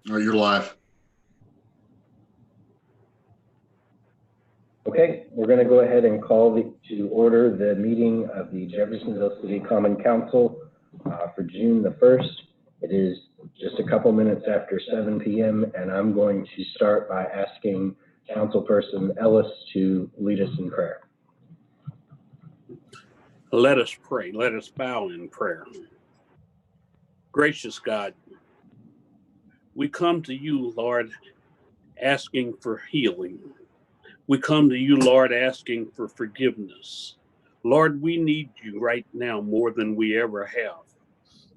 Oh, you're live. Okay, we're going to go ahead and call to order the meeting of the Jeffersonville City Common Council for June the 1st. It is just a couple minutes after 7 p.m. and I'm going to start by asking Councilperson Ellis to lead us in prayer. Let us pray. Let us bow in prayer. Gracious God, we come to you, Lord, asking for healing. We come to you, Lord, asking for forgiveness. Lord, we need you right now more than we ever have.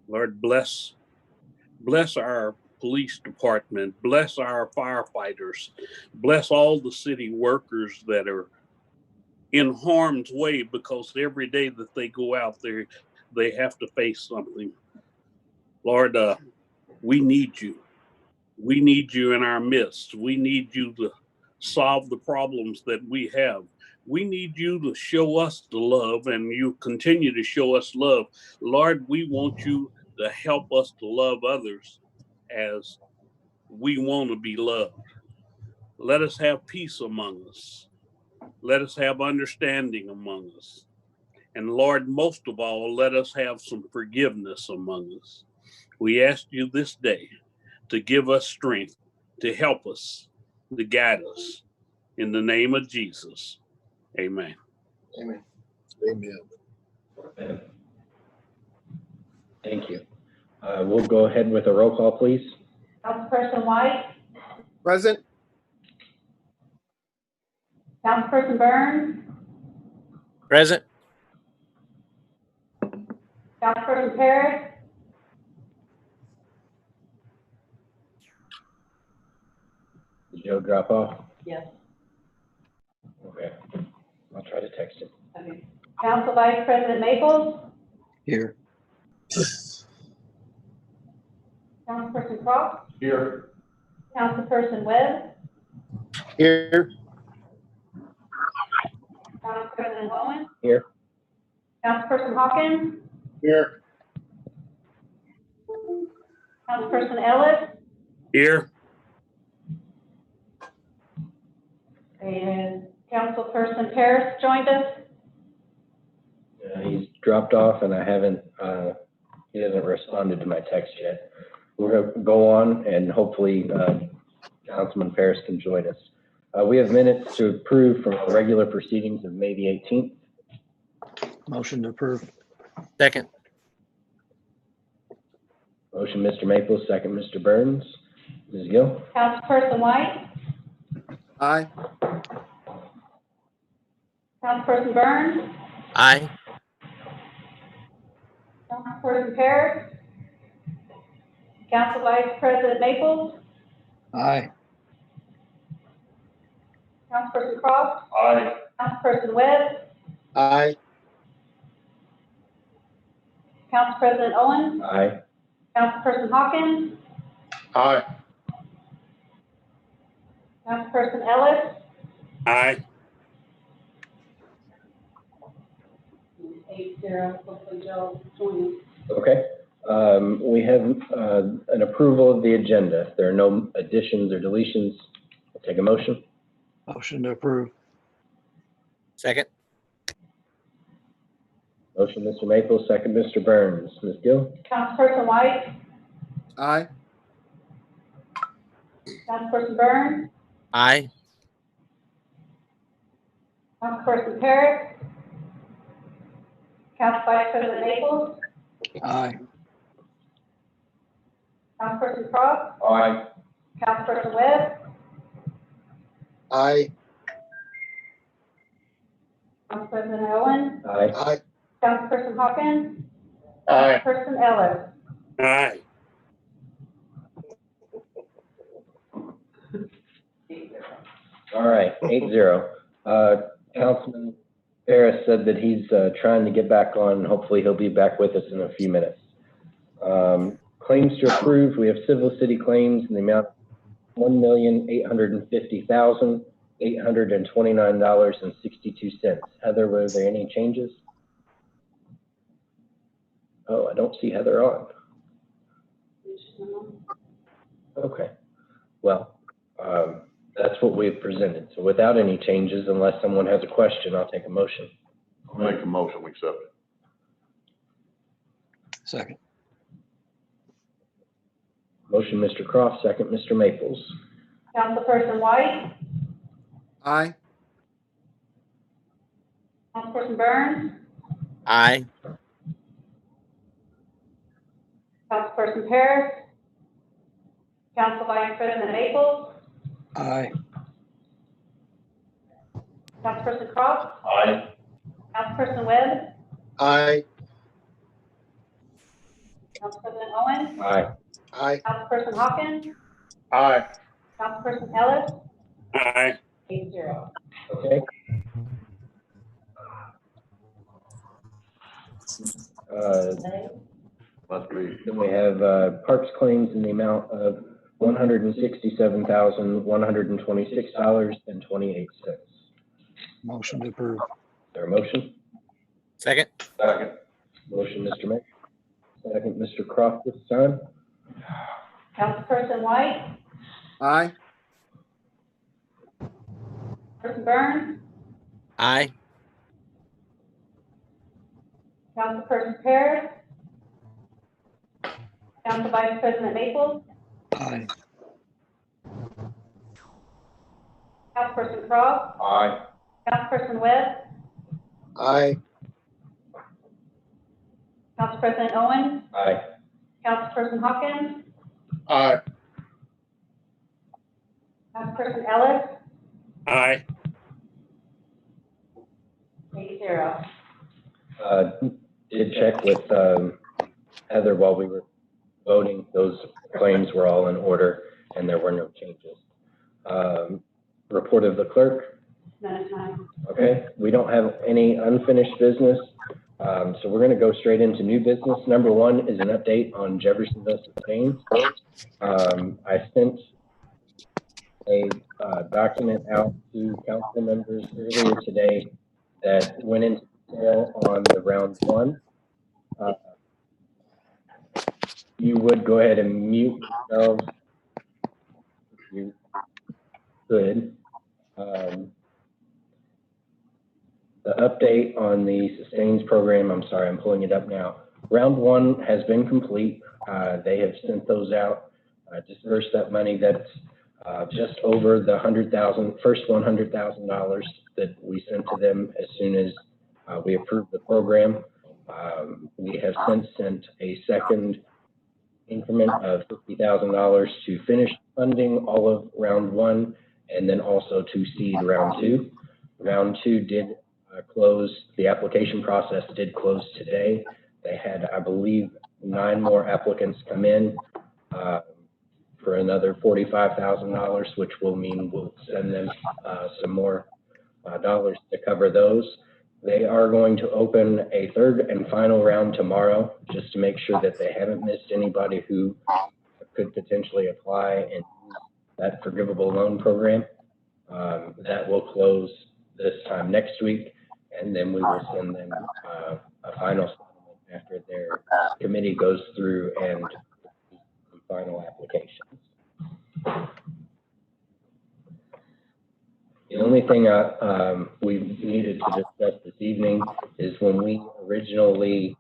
Lord, bless our police department, bless our firefighters, bless all the city workers that are in harm's way because every day that they go out there, they have to face something. Lord, we need you. We need you in our midst. We need you to solve the problems that we have. We need you to show us the love, and you continue to show us love. Lord, we want you to help us to love others as we want to be loved. Let us have peace among us. Let us have understanding among us. And Lord, most of all, let us have some forgiveness among us. We ask you this day to give us strength, to help us, to guide us. In the name of Jesus, amen. Amen. Amen. Thank you. We'll go ahead with a roll call, please. Councilperson White. Present. Councilperson Burns. Present. Councilperson Parrish. Did Joe drop off? Yes. Okay. I'll try to text him. Okay. Council Vice President Maples. Here. Councilperson Cross. Here. Councilperson Webb. Here. Councilperson Owen. Here. Councilperson Hawkins. Here. Councilperson Ellis. Here, And Councilperson Parrish joined us. He's dropped off and he hasn't responded to my text yet. We're going to go on and hopefully Councilman Ferris can join us. We have minutes to approve from the regular proceedings of May the 18th. Motion to approve. Second. Motion, Mr. Maples, second, Mr. Burns. Ms. Gill? Councilperson White. Aye. Councilperson Burns. Aye. Councilperson Parrish. Council Vice President Maples. Aye. Councilperson Cross. Aye. Councilperson Webb. Aye. Council President Owen. Aye. Councilperson Hawkins. Aye. Councilperson Ellis. aye. 8-0. Hopefully Joe joins. Okay. We have an approval of the agenda. If there are no additions or deletions, I'll take a motion. Motion to approve. Second. Motion, Mr. Maples, second, Mr. Burns. Ms. Gill? Councilperson White. Aye. Councilperson Burns. Aye. Councilperson Parrish. Council Vice President Maples. Aye. Councilperson Cross. Aye. Councilperson Webb. Aye. Council President Owen. Aye. Aye. Councilperson Hawkins. Aye. Councilperson Ellis. Aye. All right, 8-0. Councilman Ferris said that he's trying to get back on. Hopefully he'll be back with us in a few minutes. Claims to approve. We have civil city claims in the amount of $1,850,829.62. Heather, were there any changes? Oh, I don't see Heather on. Okay. Well, that's what we've presented. So without any changes, unless someone has a question, I'll take a motion. I'll make a motion, we accept it. Second. Motion, Mr. Croft, second, Mr. Maples. Councilperson White, Aye. Councilperson Burns, Aye. Councilperson Paris, Council Vice President Maples, Aye. Councilperson Croft, Aye. Councilperson Webb, Aye. Council President Owen, Aye. Aye. Councilperson Hawkins, Aye. Councilperson Ellis, Aye. 8-0. Okay. Must be. Then we have parks claims in the amount of $167,126.28. Motion to approve. Is there a motion? Second. Second. Motion, Mr. Mayor. Second, Mr. Croft this time. Councilperson White, Aye. Councilperson Burns, Aye. Councilperson Paris, Council Vice President Maples, Aye. Councilperson Croft, Aye. Councilperson Webb, Aye. Council President Owen, Aye. Councilperson Hawkins, Aye. Councilperson Ellis, Aye. 8-0. Did check with Heather while we were voting. Those claims were all in order and there were no changes. Report of the clerk. None at time. Okay, we don't have any unfinished business. So we're going to go straight into new business. Number one is an update on Jeffersonville Sustains. I sent a document out to council members earlier today that went into detail on the round one. You would go ahead and mute yourselves if you could. The update on the Sustains program, I'm sorry, I'm pulling it up now. Round one has been complete. They have sent those out, dispersed that money. That's just over the first $100,000 that we sent to them as soon as we approved the program. We have since sent a second increment of $50,000 to finish funding all of round one, and then also to seed round two. Round two did close, the application process did close today. They had, I believe, 9 more applicants come in for another $45,000, which will mean we'll send them some more dollars to cover those. They are going to open a third and final round tomorrow, just to make sure that they haven't missed anybody who could potentially apply and use that forgivable loan program. That will close this time next week, and then we will send them a final settlement after their committee goes through and the final applications. The only thing we needed to discuss this evening is when we originally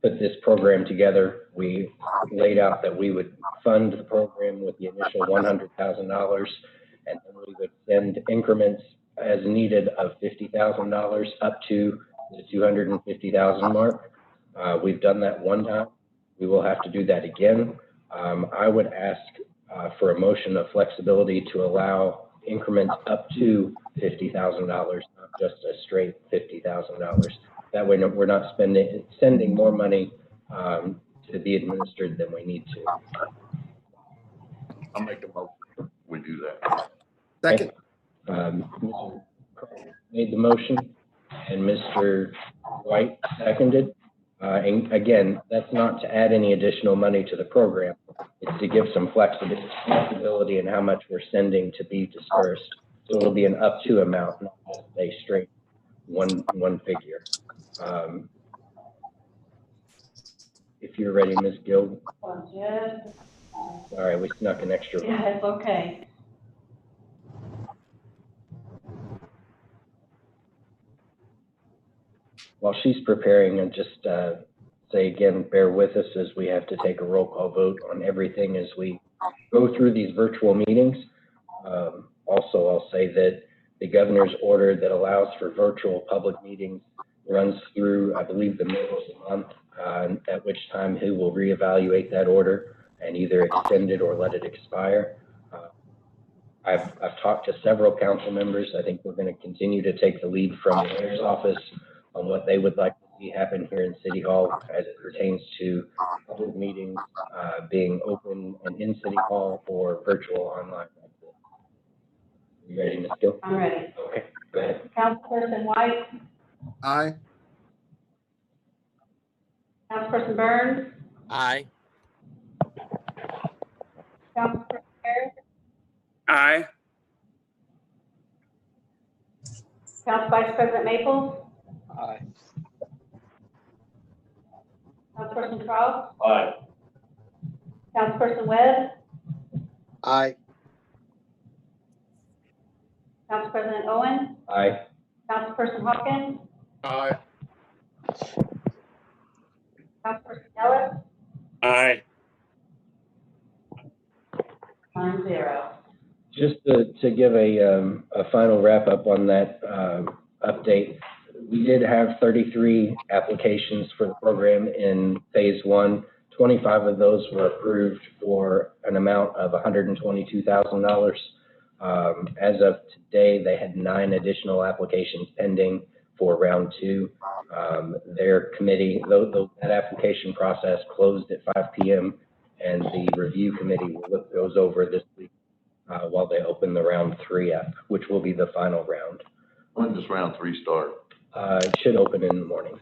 put this program together, we laid out that we would fund the program with the initial $100,000, and then we would send increments as needed of $50,000 up to the $250,000 mark. We've done that one time. We will have to do that again. I would ask for a motion of flexibility to allow increments up to $50,000, not just a straight $50,000. That way we're not sending more money to be administered than we need to. I'll make a motion. We do that. Second. Mr. made the motion and Mr. White seconded. And again, that's not to add any additional money to the program. It's to give some flexibility in how much we're sending to be dispersed. So it'll be an up to amount, not just a straight one figure. If you're ready, Ms. Gill. Hold on just Sorry, we snuck an extra. Yeah, it's okay. While she's preparing, and just say again, bear with us as we have to take a roll call vote on everything as we go through these virtual meetings. Also, I'll say that the governor's order that allows for virtual public meetings runs through, I believe, the middle of the month, at which time he will reevaluate that order and either extend it or let it expire. I've talked to several council members. I think we're going to continue to take the lead from the mayor's office on what they would like to see happen here in City Hall as it pertains to public meetings being open and in City Hall or virtual online. You ready, Ms. Gill? I'm ready. Okay, go ahead. Councilperson White, Aye. Councilperson Burns, Aye. Councilperson Harris, Aye. Council Vice President Maples, Aye. Councilperson Cross, Aye. Councilperson Webb, Aye. Council President Owen, Aye. Councilperson Hawkins, Aye. Councilperson Ellis, Aye. 9-0. Just to give a final wrap up on that update, we did have 33 applications for the program in phase one. 25 of those were approved for an amount of $122,000. As of today, they had 9 additional applications pending for round 2. Their committee, that application process closed at 5 p.m. and the review committee will look those over this week while they open the round 3 up, which will be the final round. When does round 3 start? It should open in the morning.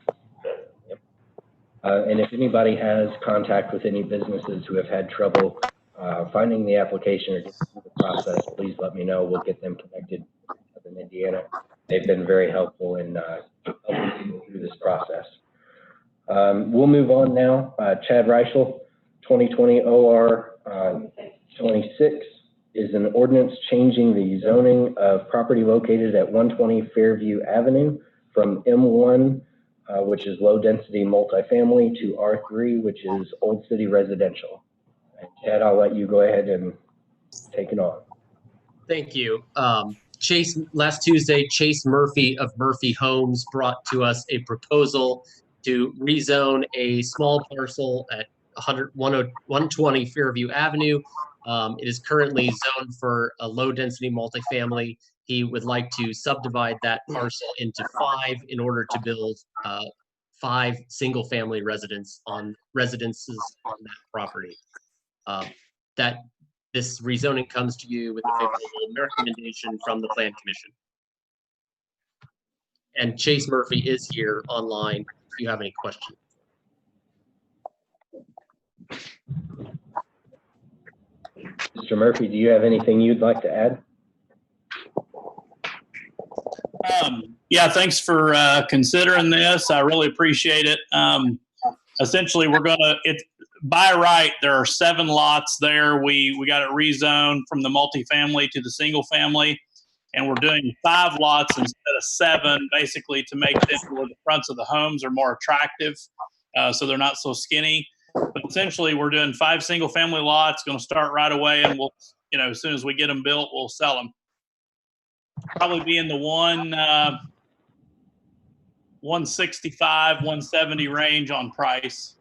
Yep. And if anybody has contact with any businesses who have had trouble finding the application or getting through the process, please let me know. We'll get them connected up in Indiana. They've been very helpful in helping people through this process. We'll move on now. Chad Reichel, 2020 OR 26 is an ordinance changing the zoning of property located at 120 Fairview Avenue from M1, which is low density multifamily, to R3, which is old city residential. And Chad, I'll let you go ahead and take it on. Thank you. Last Tuesday, Chase Murphy of Murphy Homes brought to us a proposal to rezone a small parcel at 120 Fairview Avenue. It is currently zoned for a low density multifamily. He would like to subdivide that parcel into 5 in order to build 5 single family residences on that property. This rezoning comes to you with a favorable recommendation from the Plan Commission. And Chase Murphy is here online if you have any questions. Mr. Murphy, do you have anything you'd like to add? Yeah, thanks for considering this. I really appreciate it. Essentially, we're gonna, by right, there are 7 lots there. We got it rezoned from the multifamily to the single family, and we're doing 5 lots instead of 7, basically to make them where the fronts of the homes are more attractive, so they're not so skinny. But essentially, we're doing 5 single family lots, going to start right away, and we'll, as soon as we get them built, we'll sell them. Probably be in the 165, 170 range on price.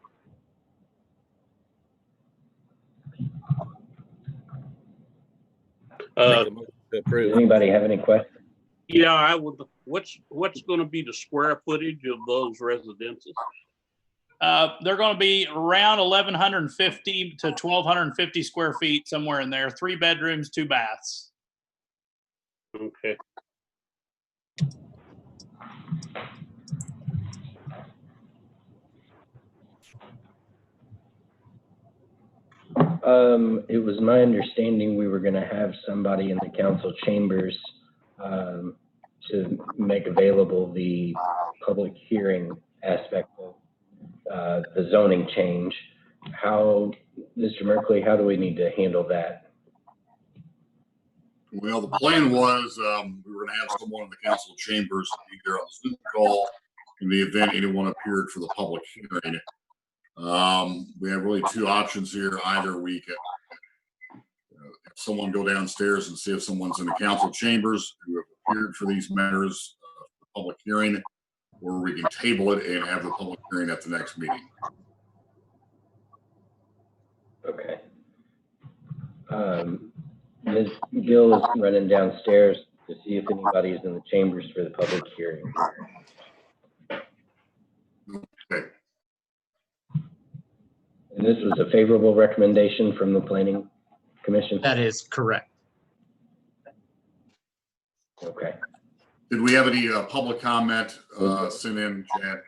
Does anybody have any questions? Yeah, I would. What's going to be the square footage of those residences? They're going to be around 1,150 to 1,250 square feet, somewhere in there. 3 bedrooms, 2 baths. Okay. It was my understanding we were going to have somebody in the council chambers to make available the public hearing aspect of the zoning change. How Mr. Merkley, how do we need to handle that? Well, the plan was, we were gonna have someone in the council chambers be there on the Zoom call in the event anyone appeared for the public hearing. We have really two options here. Either we can have someone go downstairs and see if someone's in the council chambers who have appeared for these matters, for the public hearing, or we can table it and have the public hearing at the next meeting. Okay. Ms. Gill is running downstairs to see if anybody's in the chambers for the public hearing. Okay. And this was a favorable recommendation from the Planning Commission? That is correct. Okay. Did we have any public comment sent in, Chad?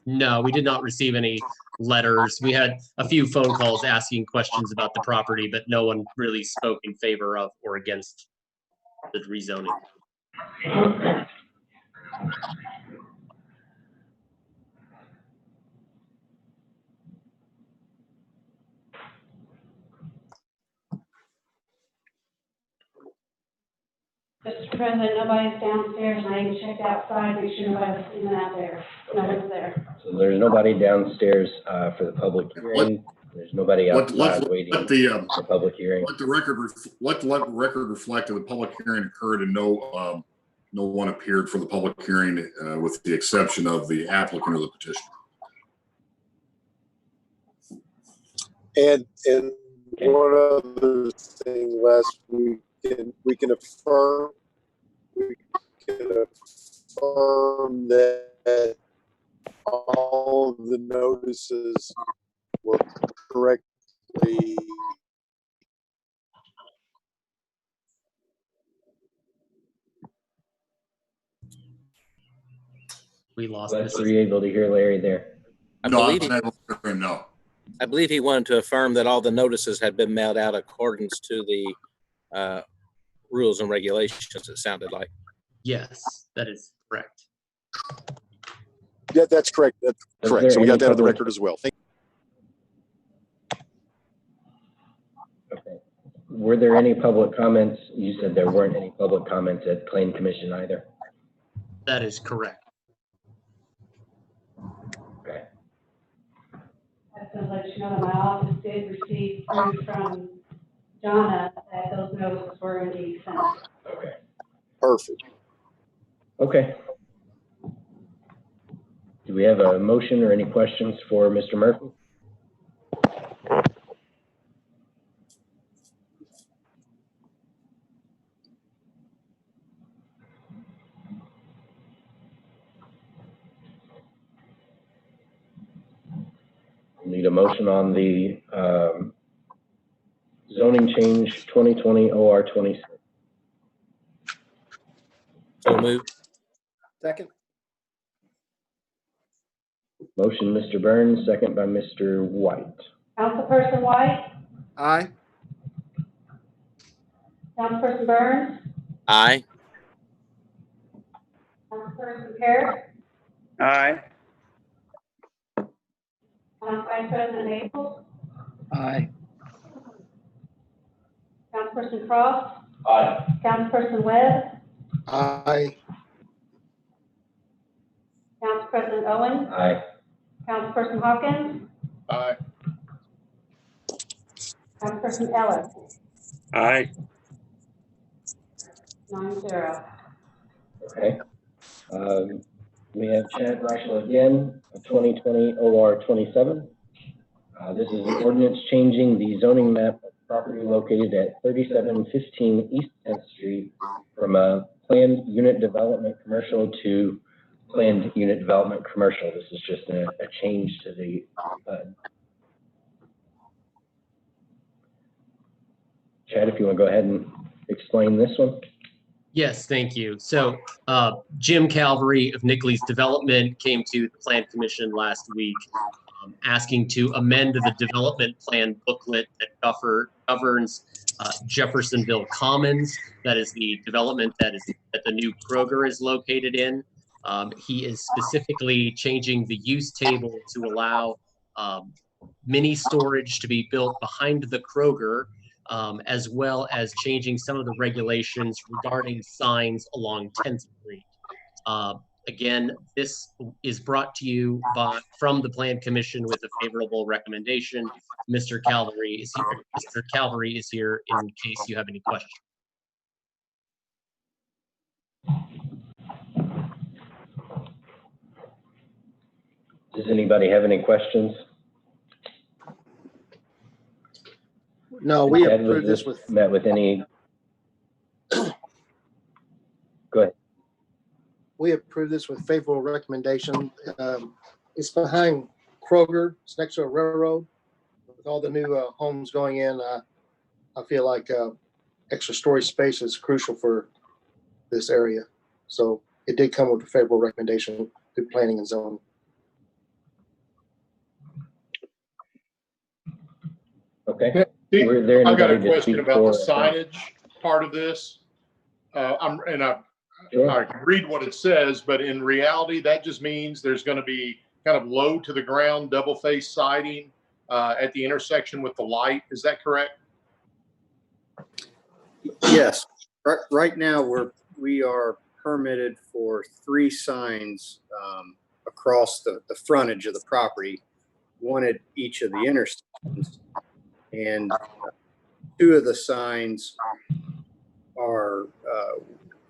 No, we did not receive any letters. We had a few phone calls asking questions about the property, but no one really spoke in favor of or against the rezoning. Mr. President, nobody's downstairs, and I even checked outside, make sure nobody was even out there. No one's there. So there's nobody downstairs for the public hearing. There's nobody outside waiting for the public hearing. Let the record reflect that the public hearing occurred and no one appeared for the public hearing, with the exception of the applicant or the petitioner. And one other thing, Les, we can affirm that all of the notices were correctly. We lost Were this. you able to hear Larry there? I believe he wanted to affirm that all the notices had been mailed out accordance to the rules and regulations, it sounded like. Yes, that is correct. Yeah, that's correct. That's correct. So we got that on the record as well. Okay. Were there any public comments? You said there weren't any public comments at Planning Commission either. That is correct. Okay. That's to let you know that my office did receive proof from Jonna that those notices were indeed sent. Okay. Perfect. Okay. Do we have a motion or any questions for Mr. Murphy? Need a motion on the zoning change 2020 OR 26. So moved. Second. Motion, Mr. Burns, second by Mr. White. Councilperson White? Aye. Councilperson Burns? Aye. Councilperson Parrish? Aye. Vice President Maples? Aye. Councilperson Cross? Aye. Councilperson Webb? Aye. Council President Owen? Aye. Councilperson Hawkins? Aye. Councilperson Ellis? Aye. 9-0. Okay. We have Chad Reichel again, 2020 OR 27. This is an ordinance changing the zoning map of property located at 3715 East 10th Street from a planned unit development commercial to planned unit development commercial. This is just a change to the Chad, if you want to go ahead and explain this one. Yes, thank you. So Jim Calvary of Nickley's Development came to the Plan Commission last week asking to amend the development plan booklet that governs Jeffersonville Commons. That is the development that the new Kroger is located in. He is specifically changing the use table to allow mini storage to be built behind the Kroger, as well as changing some of the regulations regarding signs along 10th Street. Again, this is brought to you from the Plan Commission with a favorable recommendation. Mr. Calvary is here. Mr. Calvary is here in case you have any questions. Does anybody have any questions? No, we approved this with. Met with any? Go ahead. We approved this with favorable recommendation. It's behind Kroger. It's next to a railroad. With all the new homes going in, I feel like extra storage space is crucial for this area. So it did come with a favorable recommendation through planning and zoning. Okay. Were there I've got a anybody to question speak about the for? signage part of this. Sure. I can read what it says, but in reality, that just means there's going to be kind of low to the ground, double face siding at the intersection with the light. Is that correct? Yes. Right now, we are permitted for 3 signs across the frontage of the property, one at each of the intersections. And 2 of the signs were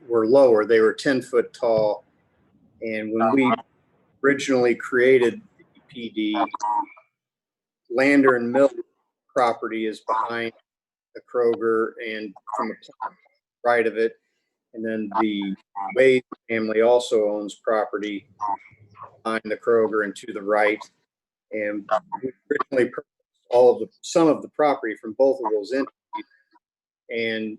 lower. They were 10 foot tall. And when we originally created the PD, Lander and Mill property is behind the Kroger and from the right of it. And then the Wade family also owns property behind the Kroger and to the right. And we originally purchased some of the property from both of those entities. And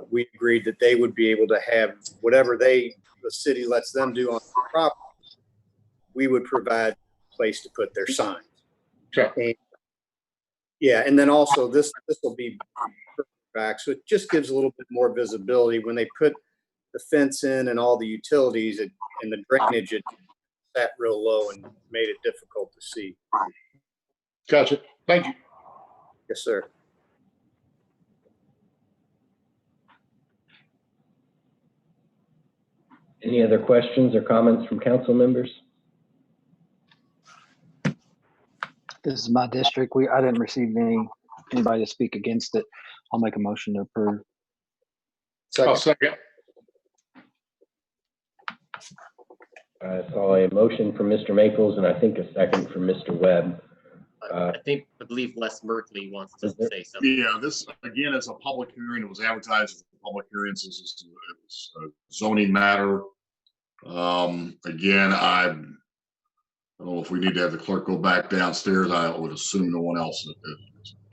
we agreed that they would be able to have whatever the city lets them do on the property. We would provide a place to put their signs. Sure. And, yeah, and then also this will be back, so it just gives a little bit more visibility. When they put the fence in and all the utilities and the drainage, it sat real low and made it difficult to see. Gotcha. Thank you. Yes, sir. Any other questions or comments from council members? This is my district. I didn't receive anybody to speak against it. I'll make a motion to approve. I'll second. I saw a motion from Mr. Maples and I think a second from Mr. Webb. I believe Les Merkley wants to say something. Yeah, this again is a public hearing. It was advertised as a public hearing. So it was a zoning matter. Again, I don't know if we need to have the clerk go back downstairs. I would assume no one else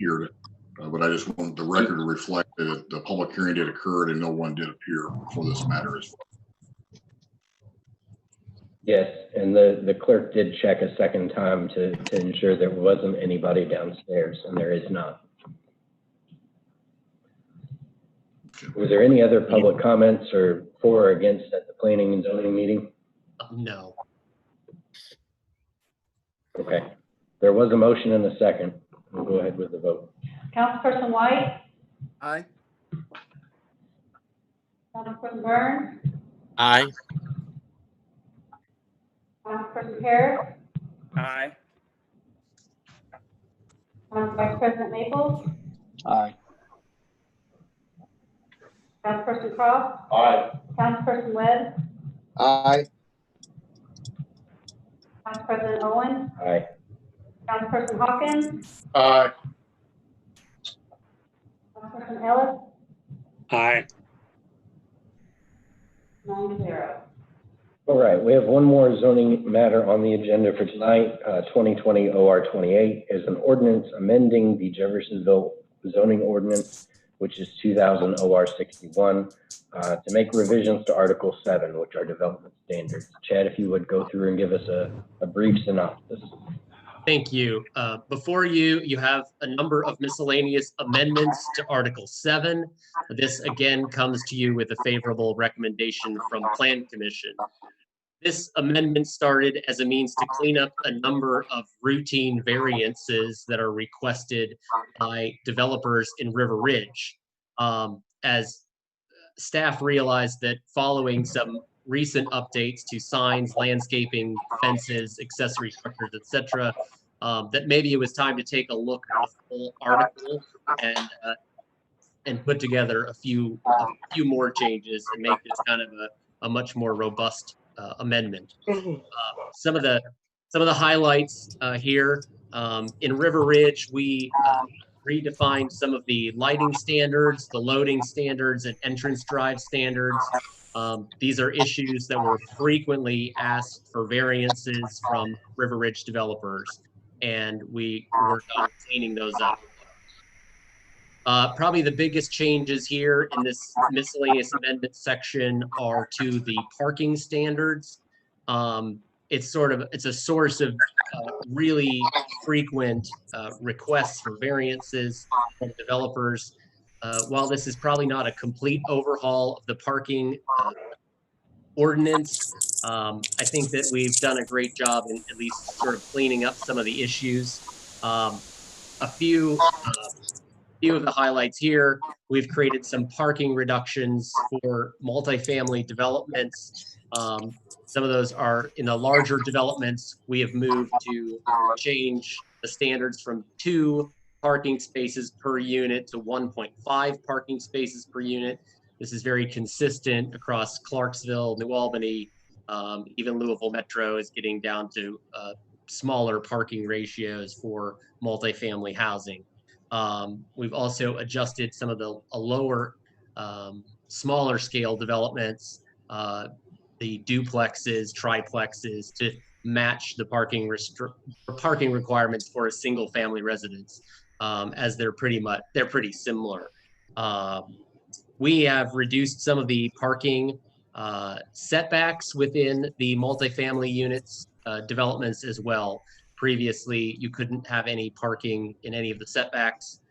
heard it. But I just wanted the record to reflect that the public hearing did occur and no one did appear for this matter as well. Yes, and the clerk did check a second time to ensure there wasn't anybody downstairs, and there is not. Was there any other public comments or for or against at the planning and zoning meeting? No. Okay, there was a motion and a second. We'll go ahead with the vote. Councilperson White? Aye. Councilperson Burns? Aye. Councilperson Harris? Aye. Vice President Maples? Aye. Councilperson Cross? Aye. Councilperson Webb? Aye. Council President Owen? Aye. Councilperson Hawkins? Aye. Councilperson Ellis? Aye. 9-0. All right, we have one more zoning matter on the agenda for tonight. 2020 OR 28 is an ordinance amending the Jeffersonville zoning ordinance, which is 2000 OR 61, to make revisions to Article 7, which are development standards. Chad, if you would go through and give us a brief synopsis. Thank you. Before you, you have a number of miscellaneous amendments to Article 7. This again comes to you with a favorable recommendation from Plan Commission. This amendment started as a means to clean up a number of routine variances that are requested by developers in River Ridge. As staff realized that following some recent updates to signs, landscaping, fences, accessory structures, etc., that maybe it was time to take a look at the full article and put together a few more changes and make this kind of a much more robust amendment. Some of the highlights here in River Ridge, we redefined some of the lighting standards, the loading standards, and entrance drive standards. These are issues that were frequently asked for variances from River Ridge developers, and we worked on cleaning those up. Probably the biggest changes here in this miscellaneous amendment section are to the parking standards. It's a source of really frequent requests for variances from developers. While this is probably not a complete overhaul of the parking ordinance, I think that we've done a great job in at least sort of cleaning up some of the issues. A few of the highlights here, we've created some parking reductions for multifamily developments. Some of those are in the larger developments. We have moved to change the standards from 2 parking spaces per unit to 1.5 parking spaces per unit. This is very consistent across Clarksville, New Albany, even Louisville Metro is getting down to smaller parking ratios for multifamily housing. We've also adjusted some of the lower, smaller scale developments, the duplexes, triplexes, to match the parking requirements for a single family residence, as they're pretty similar. We have reduced some of the parking setbacks within the multifamily units developments as well. Previously, you couldn't have any parking in any of the setbacks.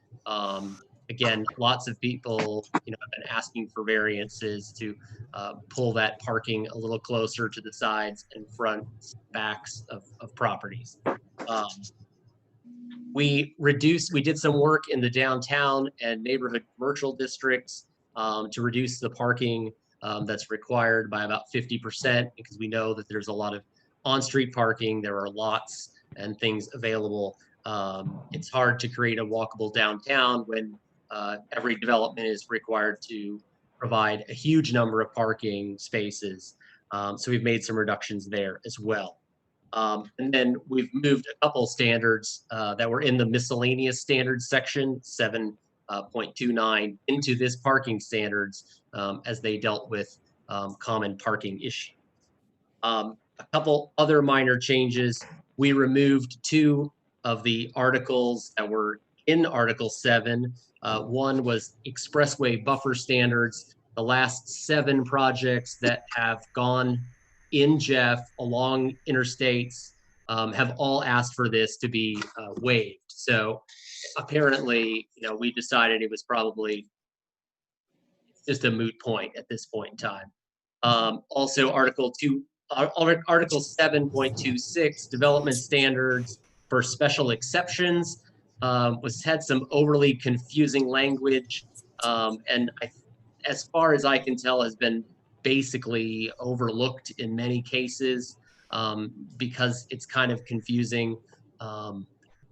Again, lots of people, have been asking for variances to pull that parking a little closer to the sides and front backs of properties. We did some work in the downtown and neighborhood commercial districts to reduce the parking that's required by about 50%, because we know that there's a lot of on-street parking. There are lots and things available. It's hard to create a walkable downtown when every development is required to provide a huge number of parking spaces. So we've made some reductions there as well. And then we've moved a couple standards that were in the miscellaneous standards section, 7.29, into this parking standards as they dealt with common parking issues. A couple other minor changes. We removed 2 of the articles that were in Article 7. One was expressway buffer standards. The last 7 projects that have gone in Jeff along interstates have all asked for this to be waived. So apparently, we decided it was probably just a moot point at this point in time. Also, Article 7.26, development standards for special exceptions, had some overly confusing language, and as far as I can tell, has been basically overlooked in many cases because it's kind of confusing.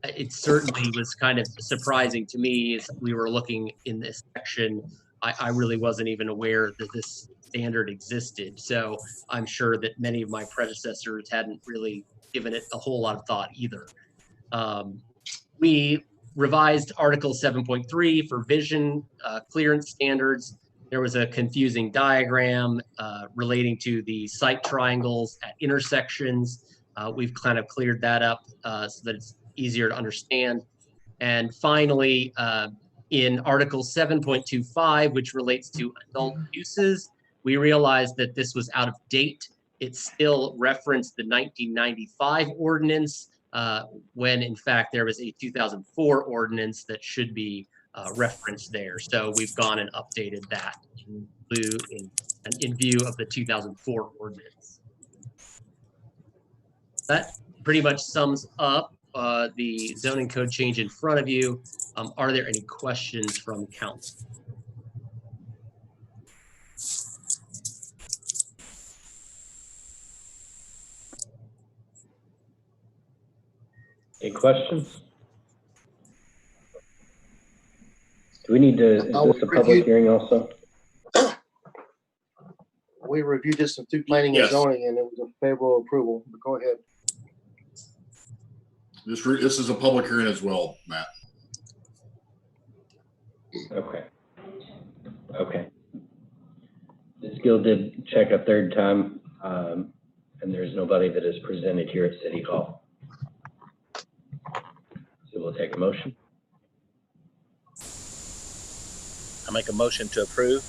It certainly was kind of surprising to me as we were looking in this section. I really wasn't even aware that this standard existed. So I'm sure that many of my predecessors hadn't really given it a whole lot of thought either. We revised Article 7.3 for vision clearance standards. There was a confusing diagram relating to the sight triangles at intersections. We've kind of cleared that up so that it's easier to understand. And finally, in Article 7.25, which relates to adult uses, we realized that this was out of date. It still referenced the 1995 ordinance, when in fact there was a 2004 ordinance that should be referenced there. So we've gone and updated that in view of the 2004 ordinance. That pretty much sums up the zoning code change in front of you. Are there any questions from council? Any questions? Do we need to, is this a public hearing also? We reviewed this through planning and Yes. zoning, and it was a favorable approval, but go ahead. This is a public hearing as well, Matt. Okay. Okay. Ms. Gill did check a third time, and there's nobody that is presented here at City Hall. So we'll take a motion. I make a motion to approve.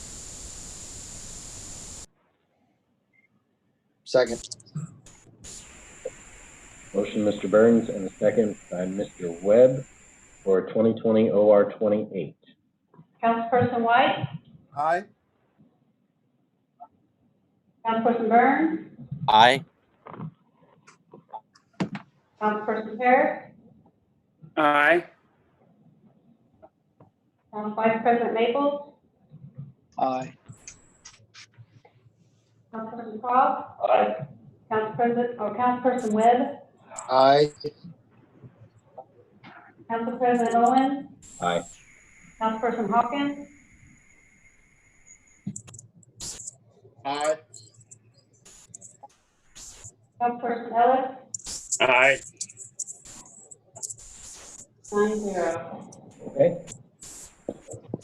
Second. Motion, Mr. Burns, and a second by Mr. Webb for 2020 OR 28. Councilperson White, Aye. Councilperson Burns, Aye. Councilperson Harris, Aye. Vice President Maples, Aye. Councilperson Cobb, Aye. Councilperson Webb, Aye. Council President Owen, Aye. Councilperson Hawkins, Aye. Councilperson Ellis, Aye. 9-0. Okay.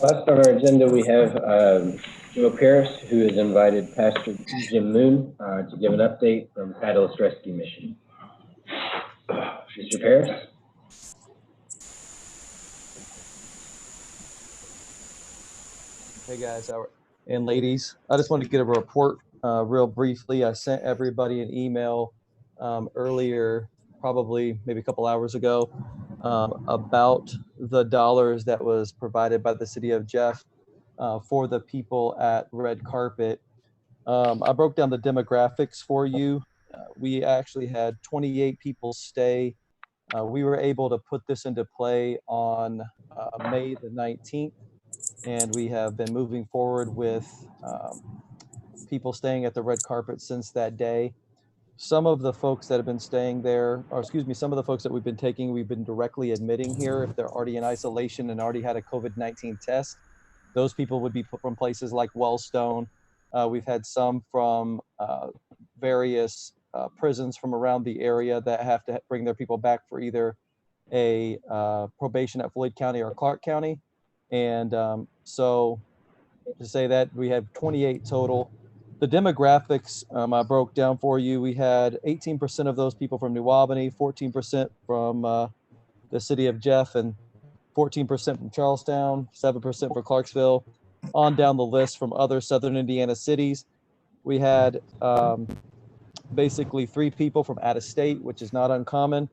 Last on our agenda, we have Joe Paris, who has invited Pastor Jim Moon to give an update from Catalyst Rescue Mission. Mr. Paris? Hey guys and ladies, I just wanted to get a report real briefly. I sent everybody an email earlier, probably maybe a couple hours ago, about the dollars that was provided by the city of Jeff for the people at Red Carpet. I broke down the demographics for you. We actually had 28 people stay. We were able to put this into play on May the 19th. And we have been moving forward with people staying at the Red Carpet since that day. Some of the folks that have been staying there, or excuse me, some of the folks that we've been directly admitting here, if they're already in isolation and already had a COVID-19 test, those people would be put from places like Wellstone. We've had some from various prisons from around the area that have to bring their people back for either a probation at Floyd County or Clark County. And so to say that we have 28 total. The demographics I broke down for you. We had 18% of those people from New Albany, 14% from the city of Jeff, and 14% from Charlestown, 7% for Clarksville, on down the list from other Southern Indiana cities. We had basically 3 people from out of state, which is not uncommon.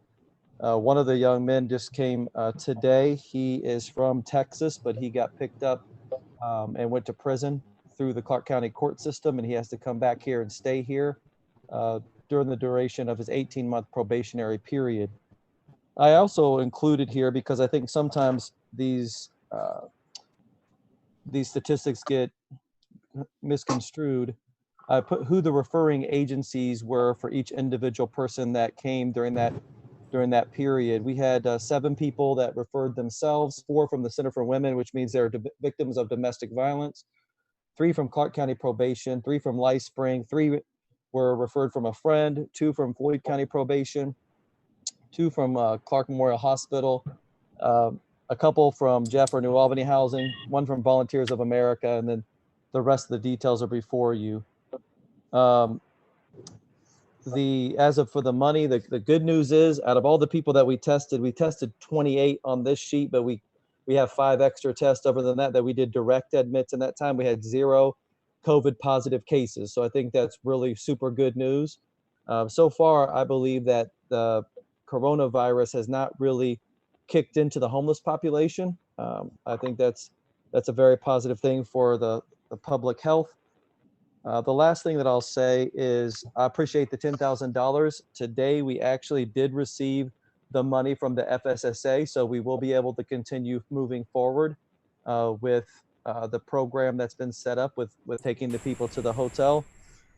One of the young men just came today. He is from Texas, but he got picked up and went to prison through the Clark County court system, and he has to come back here and stay here during the duration of his 18-month probationary period. I also included here, because I think sometimes these statistics get misconstrued. I put who the referring agencies were for each individual person that came during that period. We had 7 people that referred themselves, 4 from the Center for Women, which means they're victims of domestic violence, 3 from Clark County Probation, 3 from Life Spring, 3 were referred from a friend, 2 from Floyd County Probation, 2 from Clark Memorial Hospital, a couple from Jeff or New Albany Housing, 1 from Volunteers of America, and then the rest of the details are before you. As of for the money, the good news is, out of all the people that we tested 28 on this sheet, but we have 5 extra tests over than that we did direct admits in that time. We had 0 COVID positive cases. So I think that's really super good news. So far, I believe that the coronavirus has not really kicked into the homeless population. I think that's a very positive thing for the public health. The last thing that I'll say is I appreciate the $10,000. Today, we actually did receive the money from the FSSA, so we will be able to continue moving forward with the program that's been set up with taking the people to the hotel.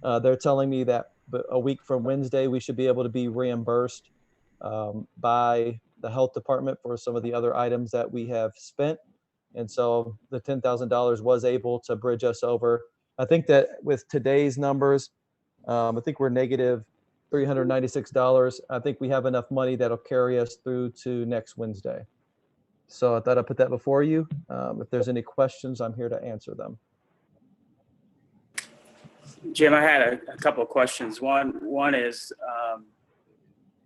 They're telling me that a week from Wednesday, we should be able to be reimbursed by the health department for some of the other items that we have spent. And so the $10,000 was able to bridge us over. I think that with today's numbers, I think we're negative $396. I think we have enough money that'll carry us through to next Wednesday. So I thought I'd put that before you. If there's any questions, I'm here to answer them. Jim, I had a couple of questions. One is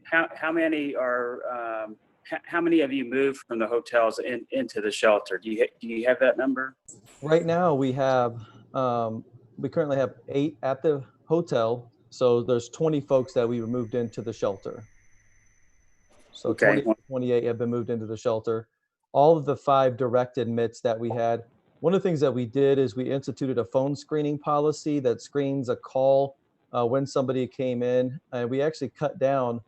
how many are how many of you moved from the hotels into the shelter? Do you have that number? Right now we have we currently have 8 at the hotel. So there's 20 folks that we moved into the shelter. So Okay. 28 have been moved into the shelter. All of the 5 direct admits that we had. One of the things that we did is we instituted a phone screening policy that screens a call when somebody came in. And we actually cut down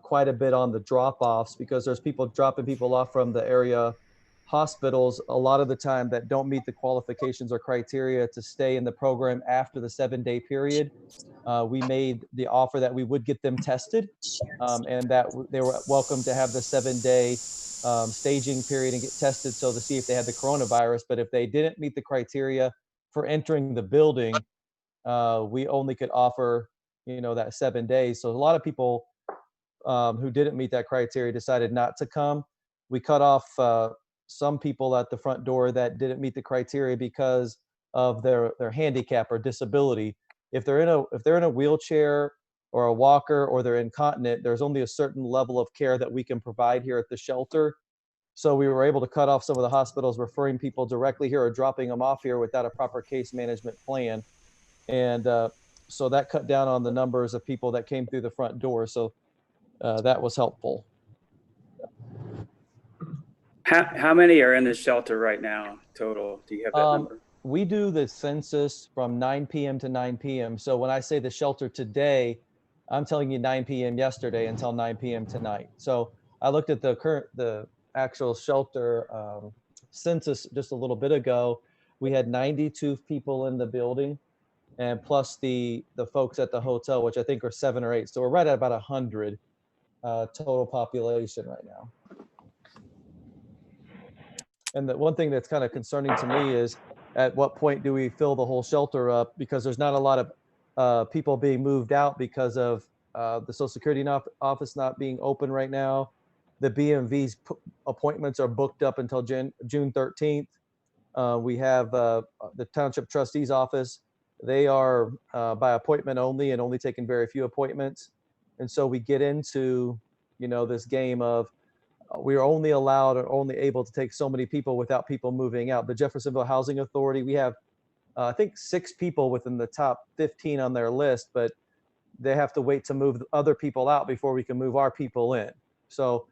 quite a bit on the drop-offs because there's people dropping people off from the area hospitals a lot of the time that don't meet the qualifications or criteria to stay in the program after the 7-day period. We made the offer that we would get them tested and that they were welcome to have the 7-day staging period and get tested so to see if they had the coronavirus. But if they didn't meet the criteria for entering the building, we only could offer, that 7 days. So a lot of people who didn't meet that criteria decided not to come. We cut off some people at the front door that didn't meet the criteria because of their handicap or disability. If they're in a wheelchair or a walker or they're incontinent, there's only a certain level of care that we can provide here at the shelter. So we were able to cut off some of the hospitals referring people directly here or dropping them off here without a proper case management plan. And so that cut down on the numbers of people that came through the front door. So that was helpful. How many are in the shelter right now total? Do you have that number? We do the census from 9 p.m. to 9 p.m. So when I say the shelter today, I'm telling you 9 p.m. yesterday until 9 p.m. tonight. So I looked at the actual shelter census just a little bit ago. We had 92 people in the building, and plus the folks at the hotel, which I think are 7 or 8. So we're right at about 100 total population right now. And the one thing that's kind of concerning to me is at what point do we fill the whole shelter up? Because there's not a lot of people being moved out because of the Social Security office not being open right now. The BMV's appointments are booked up until June 13th. We have the Township Trustee's office. They are by appointment only and only taking very few appointments. And so we get into, this game of we are only allowed or only able to take so many people without people moving out. The Jeffersonville Housing Authority, we have, I think 6 people within the top 15 on their list, but they have to wait to move other people out before we can move our people in. So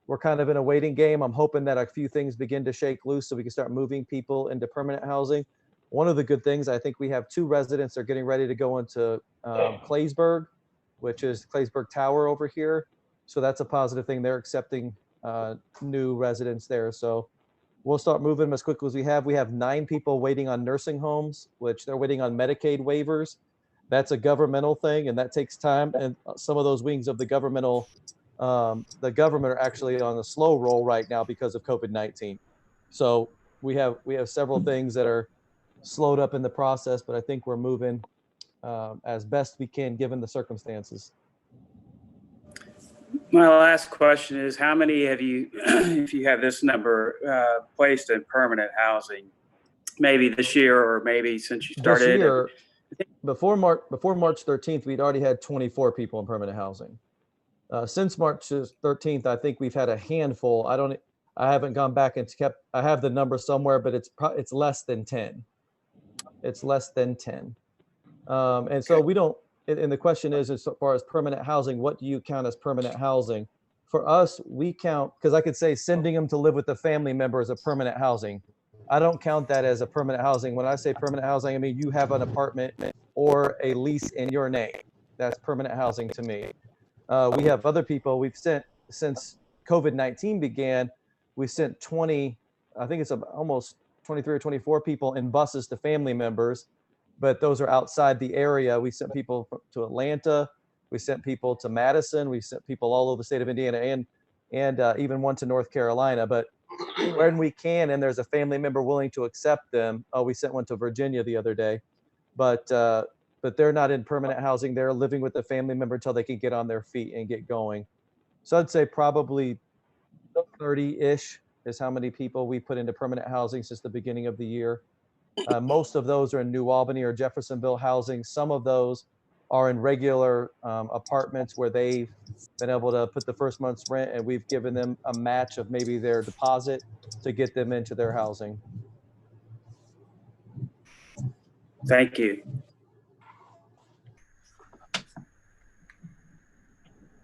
we're kind of in a waiting game. I'm hoping that a few things begin to shake loose so we can start moving people into permanent housing. One of the good things, I think we have 2 residents that are getting ready to go into Claysburg, which is Claysburg Tower over here. So that's a positive thing. They're accepting new residents there. So we'll start moving them as quickly as we have. We have 9 people waiting on nursing homes, which they're waiting on Medicaid waivers. That's a governmental thing, and that takes time. And some of those wings of the government are actually on a slow roll right now because of COVID-19. So we have several things that are slowed up in the process, but I think we're moving as best we can given the circumstances. My last question is, how many have you, if you have this number, placed in permanent housing? Maybe this year or maybe since you started? This year, before March 13th, we'd already had 24 people in permanent housing. Since March 13th, I think we've had a handful. I haven't gone back and I have the number somewhere, but it's less than 10. It's less than 10. And so we don't, and the question is, as far as permanent housing, what do you count as permanent housing? For us, we count, because I could say sending them to live with a family member is a permanent housing. I don't count that as a permanent housing. When I say permanent housing, I mean you have an apartment or a lease in your name. That's permanent housing to me. We have other people we've sent since COVID-19 began. We sent 20, I think it's almost 23 or 24 people in buses to family members, but those are outside the area. We sent people to Atlanta. We sent people to Madison. We sent people all over the state of Indiana and even one to North Carolina. But when we can, and there's a family member willing to accept them, we sent one to Virginia the other day. But they're not in permanent housing. They're living with the family member until they can get on their feet and get going. So I'd say probably 30-ish is how many people we put into permanent housing since the beginning of the year. Most of those are in New Albany or Jeffersonville housing. Some of those are in regular apartments where they've been able to put the first month's rent, and we've given them a match of maybe their deposit to get them into their housing. Thank you.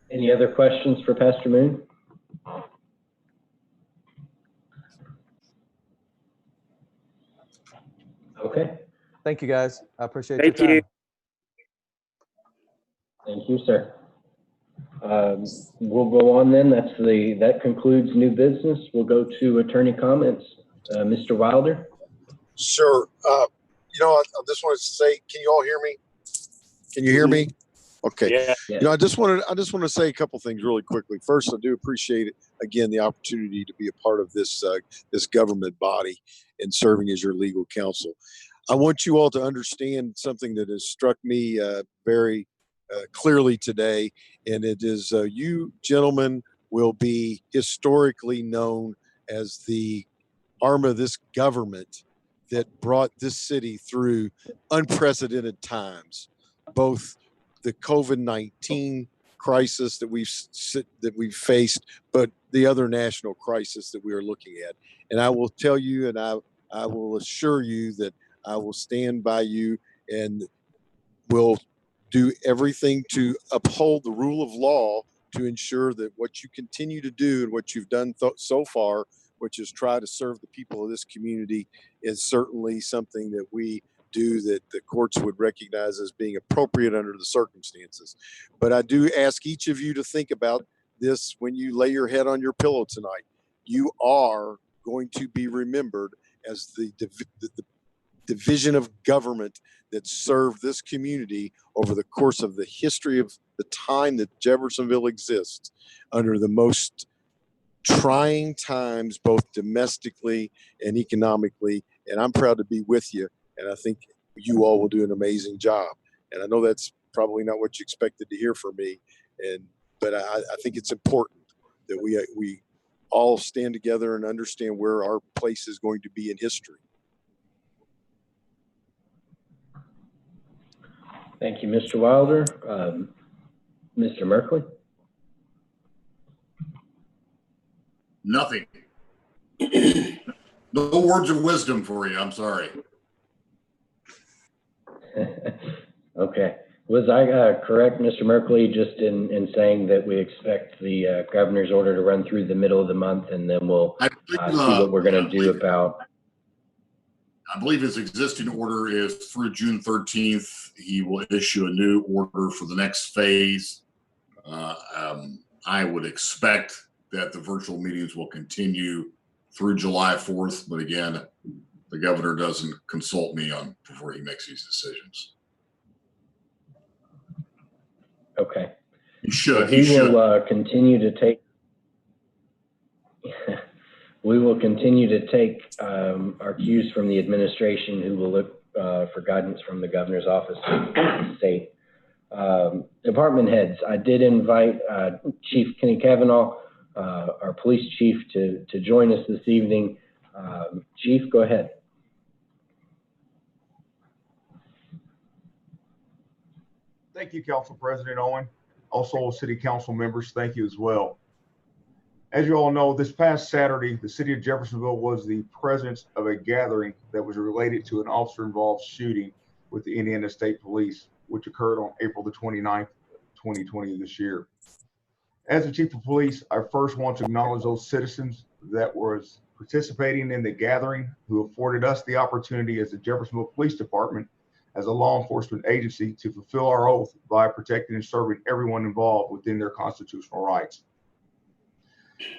Any other questions for Pastor Moon? Okay. Thank you, guys. I appreciate Thank your time. you. Thank you, sir. We'll go on then. That concludes new business. We'll go to attorney comments. Mr. Wilder. Sure. I just wanted to say, can you all hear me? Can you hear me? Okay. Yeah. I just want to say a couple things really quickly. First, I do appreciate again the opportunity to be a part of this government body and serving as your legal counsel. I want you all to understand something that has struck me very clearly today, and it is you gentlemen will be historically known as the arm of this government that brought this city through unprecedented times, both the COVID-19 crisis that we've faced, but the other national crisis that we are looking at. And I will tell you, and I will assure you that I will stand by you and will do everything to uphold the rule of law to ensure that what you continue to do and what you've done so far, which is try to serve the people of this community, is certainly something that we do that the courts would recognize as being appropriate under the circumstances. But I do ask each of you to think about this when you lay your head on your pillow tonight. You are going to be remembered as the division of government that served this community over the course of the history of the time that Jeffersonville exists, under the most trying times, both domestically and economically. And I'm proud to be with you. And I think you all will do an amazing job. And I know that's probably not what you expected to hear from me. But I think it's important that we all stand together and understand where our place is going to be in history. Thank you, Mr. Wilder. Mr. Merkley? Nothing. No words of wisdom for you. I'm sorry. Okay. Was I correct, Mr. Merkley, just in saying that we expect the governor's order to run through the middle of the month, and then we'll see what we're going to do about? I believe his existing order is through June 13th. He will issue a new order for the next phase. I would expect that the virtual meetings will continue through July 4th. But again, the governor doesn't consult me before he makes these decisions. Okay. He should. Well, will continue to take. We will continue to take our cues from the administration, who will look for guidance from the governor's office to the state. Department heads, I did invite Chief Kenny Cavanaugh, our police chief, to join us this evening. Chief, go ahead. Thank you, Council President Owen. Also, City Council members, thank you as well. As you all know, this past Saturday, the city of Jeffersonville was the presence of a gathering that was related to an officer-involved shooting with the Indiana State Police, which occurred on April the 29th, 2020 this year. As the Chief of Police, I first want to acknowledge those citizens that was participating in the gathering, who afforded us the opportunity as the Jeffersonville Police Department as a law enforcement agency to fulfill our oath by protecting and serving everyone involved within their constitutional rights.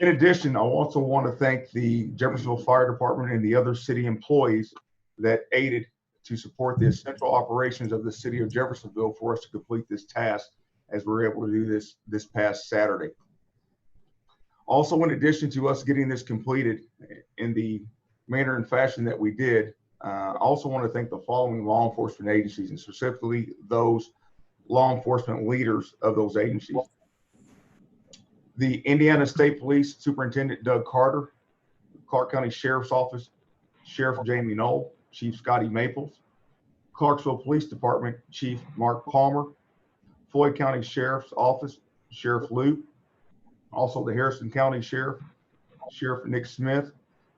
In addition, I also want to thank the Jeffersonville Fire Department and the other city employees that aided to support the essential operations of the city of Jeffersonville for us to complete this task as we were able to do this past Saturday. Also, in addition to us getting this completed in the manner and fashion that we did, I also want to thank the following law enforcement agencies, and specifically those law enforcement leaders of those agencies. The Indiana State Police Superintendent Doug Carter, Clark County Sheriff's Office, Sheriff Jamie Knoll, Chief Scotty Maples, Clarksville Police Department Chief Mark Palmer, Floyd County Sheriff's Office, Sheriff Lou, also the Harrison County Sheriff, Sheriff Nick Smith,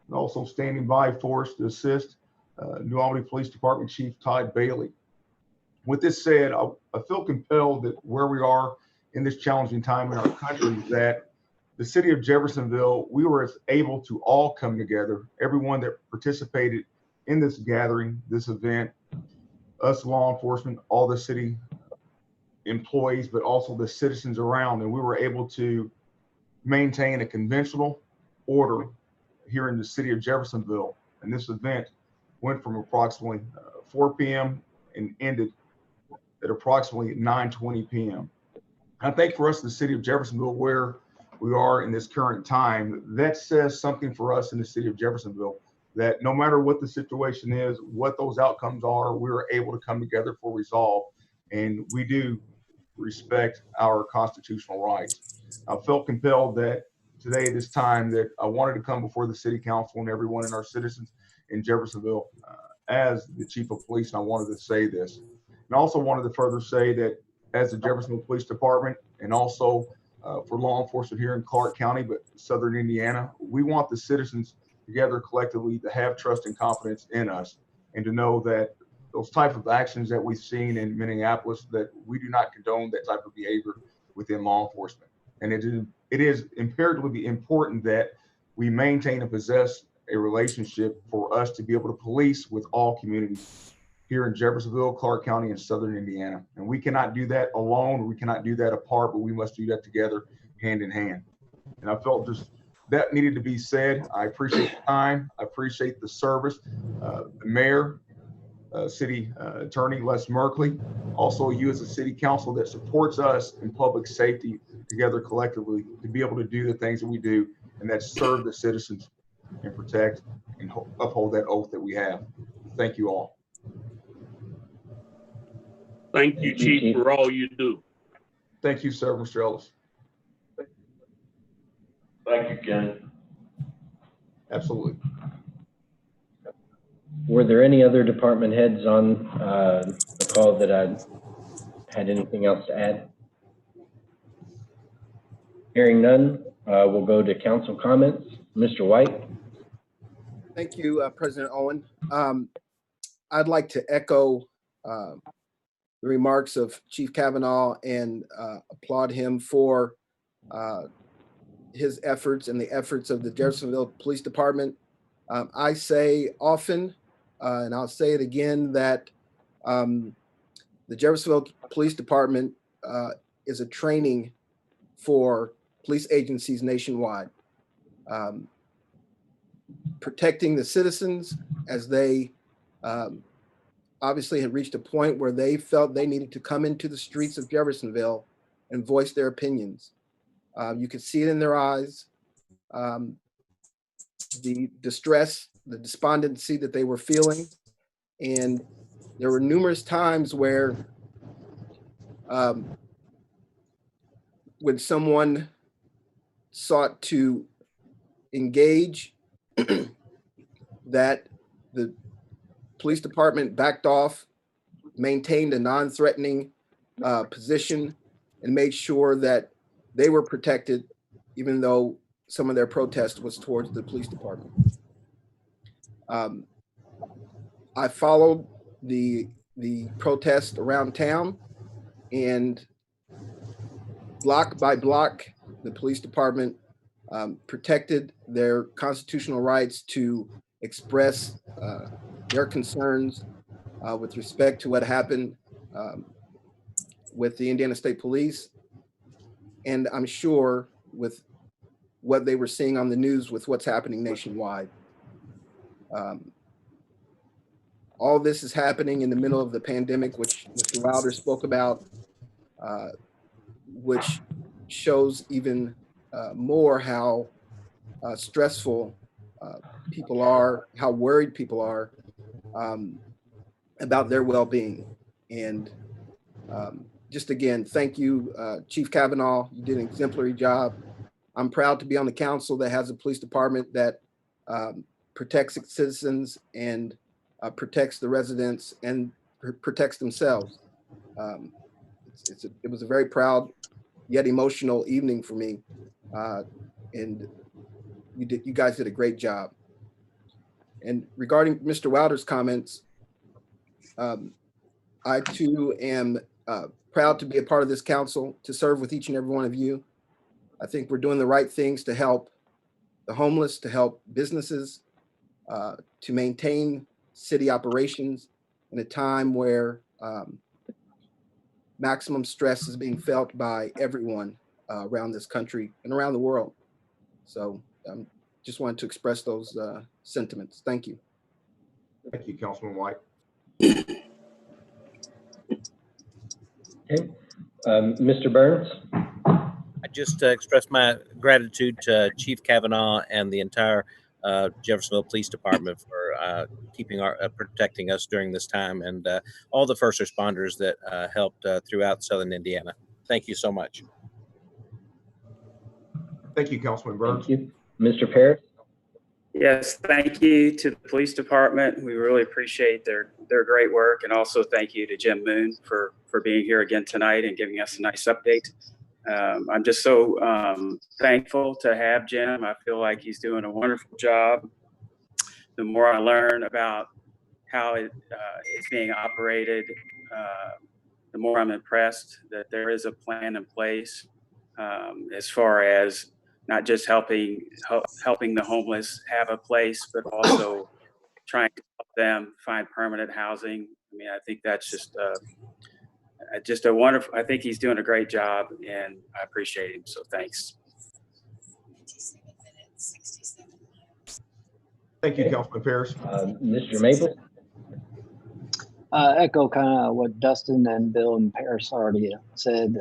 and also standing by for us to assist, New Albany Police Department Chief Todd Bailey. With this said, I feel compelled that where we are in this challenging time in our country, that the city of Jeffersonville, we were able to all come together, everyone that participated in this gathering, this event, us law enforcement, all the city employees, but also the citizens around, and we were able to maintain a conventional order here in the city of Jeffersonville. And this event went from approximately 4 p.m. and ended at approximately 9:20 p.m. I think for us, the city of Jeffersonville, where we are in this current time, that says something for us in the city of Jeffersonville, that no matter what the situation is, what those outcomes are, we were able to come together for resolve, and we do respect our constitutional rights. I felt compelled that today, this time, that I wanted to come before the city council and everyone and our citizens in Jeffersonville as the chief of police, and I wanted to say this. And I also wanted to further say that as the Jeffersonville Police Department, and also for law enforcement here in Clark County, but Southern Indiana, we want the citizens together collectively to have trust and confidence in us, and to know that those type of actions that we've seen in Minneapolis, that we do not condone that type of behavior within law enforcement. And it is imperatively important that we maintain and possess a relationship for us to be able to police with all communities here in Jeffersonville, Clark County, and Southern Indiana. And we cannot do that alone. We cannot do that apart, but we must do that together, hand in hand. And I felt just that needed to be said. I appreciate the time. I appreciate the service. The mayor, city attorney, Les Merkley, also you as a city council that supports us in public safety together collectively to be able to do the things that we do, and that serve the citizens and protect and uphold that oath that we have. Thank you all. Thank you, Chief, for all you do. Thank you, sir, Mr. Ellis. Thank you, Ken. Absolutely. Were there any other department heads on the call that had anything else to add? Hearing none, we'll go to council comments. Mr. White. Thank you, President Owen. I'd like to echo the remarks of Chief Kavanaugh and applaud him for his efforts and the efforts of the Jeffersonville Police Department. I say often, and I'll say it again, that the Jeffersonville Police Department is a training for police agencies nationwide, protecting the citizens as they obviously had reached a point where they felt they needed to come into the streets of Jeffersonville and voice their opinions. You could see it in their eyes, the distress, the despondency that they were feeling. And there were numerous times where when someone sought to engage, that the police department backed off, maintained a non-threatening position, and made sure that they were protected, even though some of their protest was towards the police department. I followed the protest around town, and block by block, the police department protected their constitutional rights to express their concerns with respect to what happened with the Indiana State Police. And I'm sure with what they were seeing on the news with what's happening nationwide. All this is happening in the middle of the pandemic, which Mr. Wilder spoke about, which shows even more how stressful people are, how worried people are about their well-being. And just again, thank you, Chief Kavanaugh. You did an exemplary job. I'm proud to be on the council that has a police department that protects its citizens and protects the residents and protects themselves. It was a very proud yet emotional evening for me, and you guys did a great job. And regarding Mr. Wilder's comments, I too am proud to be a part of this council, to serve with each and every one of you. I think we're doing the right things to help the homeless, to help businesses, to maintain city operations in a time where maximum stress is being felt by everyone around this country and around the world. So just wanted to express those sentiments. Thank you. Thank you, Councilman White. Okay, Mr. Burns? I just express my gratitude to Chief Kavanaugh and the entire Jeffersonville Police Department for protecting us during this time, and all the first responders that helped throughout Southern Indiana. Thank you so much. Thank you, Councilman Burns. Thank you. Mr. Parrish? Yes, thank you to the police department. We really appreciate their great work, and also thank you to Jim Moon for being here again tonight and giving us a nice update. I'm just so thankful to have Jim. I feel like he's doing a wonderful job. The more I learn about how it's being operated, the more I'm impressed that there is a plan in place as far as not just helping the homeless have a place, but also trying to help them find permanent housing. I mean, I think that's just a wonderful, I think he's doing a great job, and I appreciate him. So thanks. Thank you, Councilman Parrish. Mr. Maple? Echo kind of what Dustin and Bill and Paris already said.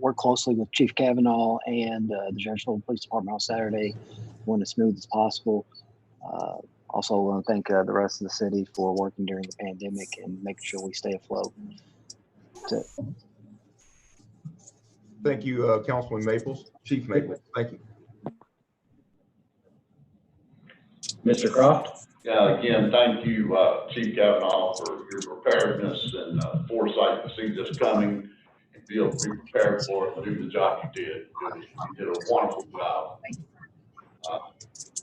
Work closely with Chief Kavanaugh and the Jeffersonville Police Department on Saturday, went as smooth as possible. Also want to thank the rest of the city for working during the pandemic and making sure we stay afloat. That's it. Thank you, Councilman Maples. Chief Maples, thank you. Mr. Croft? Yeah, again, thank you, Chief Kavanaugh, for your preparedness and foresight to see this coming and be prepared for it and do the job you did. You did a wonderful job.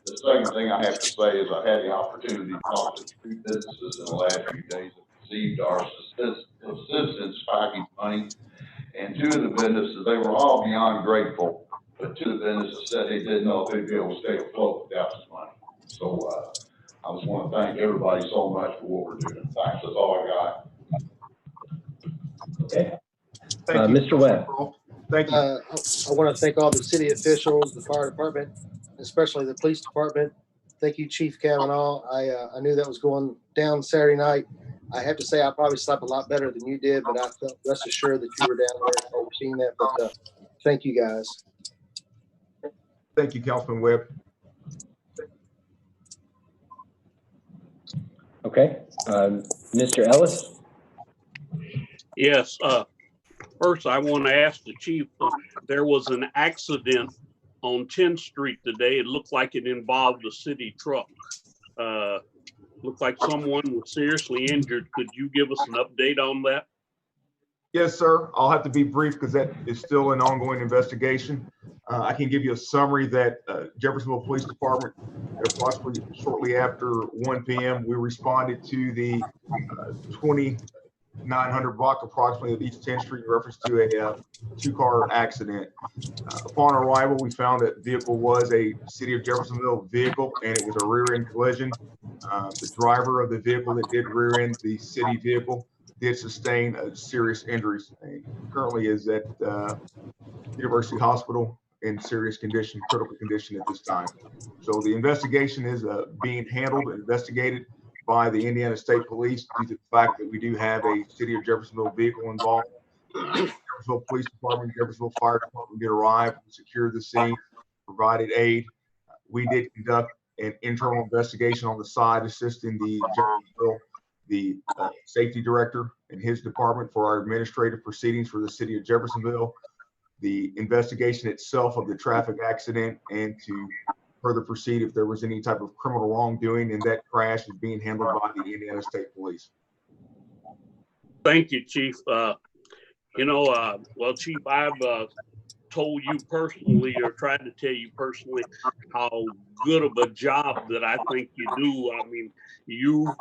The second thing I have to say is I had the opportunity to talk to 2 businesses in the last few days that received our assistance package money. And 2 of the businesses, they were all beyond grateful, but 2 of the businesses said they didn't know if they'd be able to stay afloat without this money. So I just want to thank everybody so much for what we're doing. Thanks, that's all I got. Okay. Thank you, Mr. Webb? Thank you. I want to thank all the city officials, the fire department, especially the police department. Thank you, Chief Kavanaugh. I knew that was going down Saturday night. I have to say I probably slept a lot better than you did, but I felt rest assured that you were down there overseeing that. But thank you guys. Thank you, Councilman Webb. Okay. Mr. Ellis? Yes. First, I want to ask the chief, there was an accident on 10th Street today. It looked like it involved a city truck. Looked like someone was seriously injured. Could you give us an update on that? Yes, sir. I'll have to be brief because that is still an ongoing investigation. I can give you a summary that Jeffersonville Police Department, approximately shortly after 1 p.m., we responded to the 2900 block approximately of East 10th Street in reference to a 2-car accident. Upon arrival, we found that the vehicle was a City of Jeffersonville vehicle and it was a rear-end collision. The driver of the vehicle that did rear end the city vehicle did sustain serious injuries and currently is at University Hospital in serious condition, critical condition at this time. So the investigation is being handled and investigated by the Indiana State Police due to the fact that we do have a City of Jeffersonville vehicle involved. Jeffersonville Police Department, Jeffersonville Fire Department did arrive, secured the scene, provided aid. We did conduct an internal investigation on the side, assisting the safety director and his department for our administrative proceedings for the City of Jeffersonville, the investigation itself of the traffic accident, and to further proceed if there was any type of criminal wrongdoing, and that crash is being handled by the Indiana State Police. Thank you, Chief. Well, Chief, I've told you personally, or tried to tell you personally, how good of a job that I think you do. I mean, you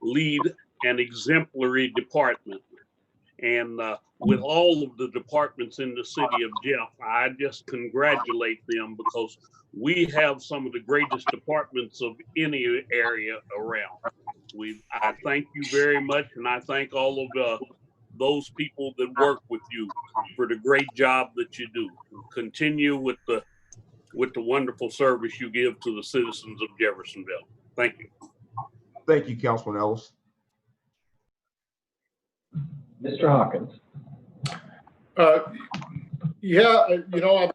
lead an exemplary department. And with all of the departments in the city of Jeff, I just congratulate them, because we have some of the greatest departments of any area around. I thank you very much, and I thank all of those people that work with you for the great job that you do. Continue with the wonderful service you give to the citizens of Jeffersonville. Thank you. Thank you, Councilman Ellis. Mr. Hawkins. I'd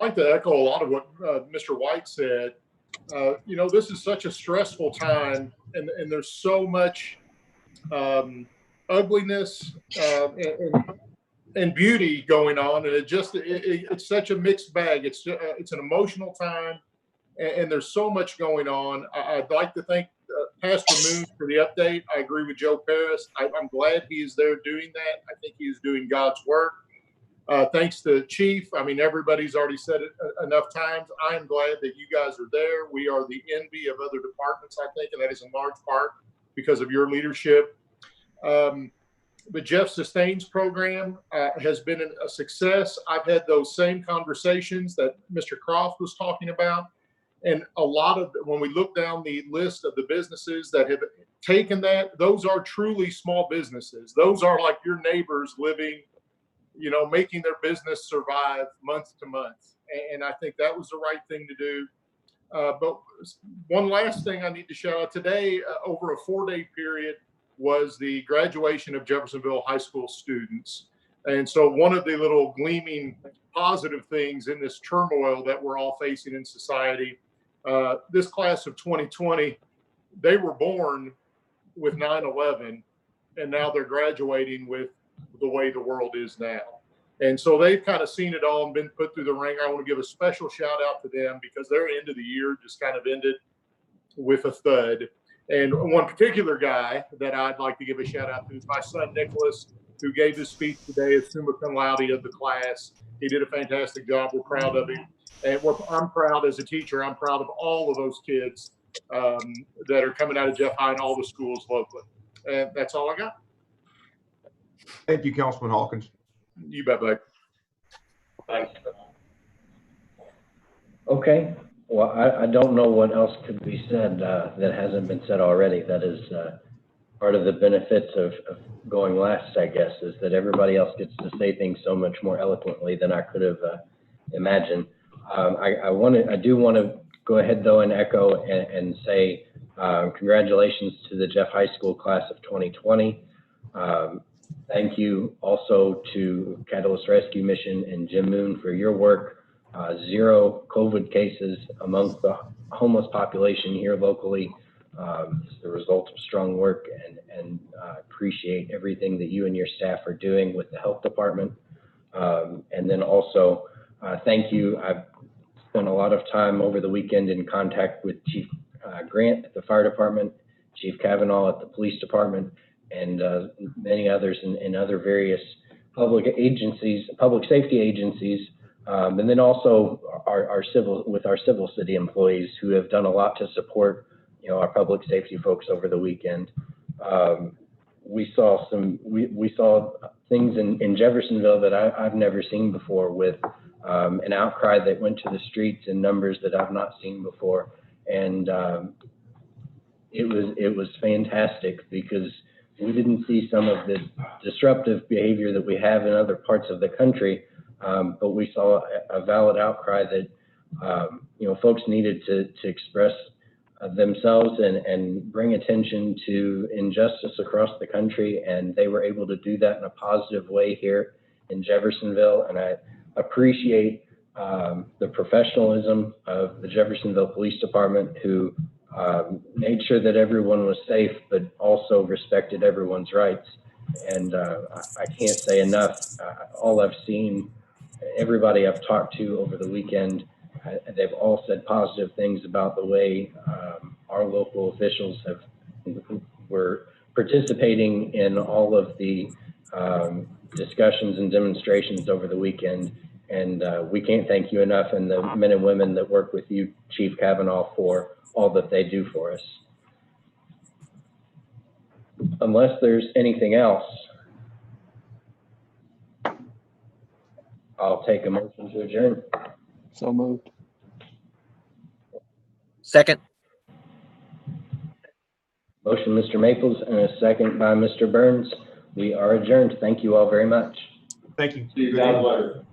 like to echo a lot of what Mr. White said. This is such a stressful time, and there's so much ugliness and beauty going on, and it's such a mixed bag. It's an emotional time, and there's so much going on. I'd like to thank Pastor Moon for the update. I agree with Joe Paris. I'm glad he is there doing that. I think he is doing God's work. Thanks to Chief. I mean, everybody's already said it enough times. I am glad that you guys are there. We are the envy of other departments, I think, and that is in large part because of your leadership. The Jeff Sustains program has been a success. I've had those same conversations that Mr. Croft was talking about. And a lot of, when we look down the list of the businesses that have taken that, those are truly small businesses. Those are like your neighbors living, making their business survive month to month. And I think that was the right thing to do. But one last thing I need to shout out today, over a 4-day period, was the graduation of Jeffersonville High School students. And so one of the little gleaming positive things in this turmoil that we're all facing in society, this class of 2020, they were born with 9/11, and now they're graduating with the way the world is now. And so they've kind of seen it all and been put through the ringer. I want to give a special shout out to them because their end of the year just kind of ended with a thud. And one particular guy that I'd like to give a shout out to is my son, Nicholas, who gave his speech today as summa cum laude of the class. He did a fantastic job. We're proud of him. And I'm proud as a teacher. I'm proud of all of those kids that are coming out of Jeff High and all the schools locally. And that's all I got. Thank you, Councilman Hawkins. You bet, bud. Thanks. Okay. Well, I don't know what else could be said that hasn't been said already. That is part of the benefits of going last, I guess, is that everybody else gets to say things so much more eloquently than I could have imagined. I do want to go ahead, though, and echo and say congratulations to the Jeff High School class of 2020. Thank you also to Catalyst Rescue Mission and Jim Moon for your work. 0 COVID cases among the homeless population here locally is the result of strong work, and appreciate everything that you and your staff are doing with the health department. And then also thank you. I've spent a lot of time over the weekend in contact with Chief Grant at the fire department, Chief Kavanaugh at the police department, and many others in other various public agencies, public safety agencies. And then also our civil city employees who have done a lot to support, our public safety folks over the weekend. We saw things in Jeffersonville that I've never seen before, with an outcry that went to the streets in numbers that I've not seen before. And it was fantastic because we didn't see some of the disruptive behavior that we have in other parts of the country, but we saw a valid outcry that folks needed to express themselves and bring attention to injustice across the country, and they were able to do that in a positive way here in Jeffersonville. And I appreciate the professionalism of the Jeffersonville Police Department, who made sure that everyone was safe, but also respected everyone's rights. And I can't say enough. All I've seen, everybody I've talked to over the weekend, they've all said positive things about the way our local officials were participating in all of the discussions and demonstrations over the weekend. And we can't thank you enough, and the men and women that work with you, Chief Kavanaugh, for all that they do for us. Unless there's anything else, I'll take a motion to adjourn. So moved. Second. Motion, Mr. Maples, and a second by Mr. Burns. We are adjourned. Thank you all very much. Thank you. See you guys later.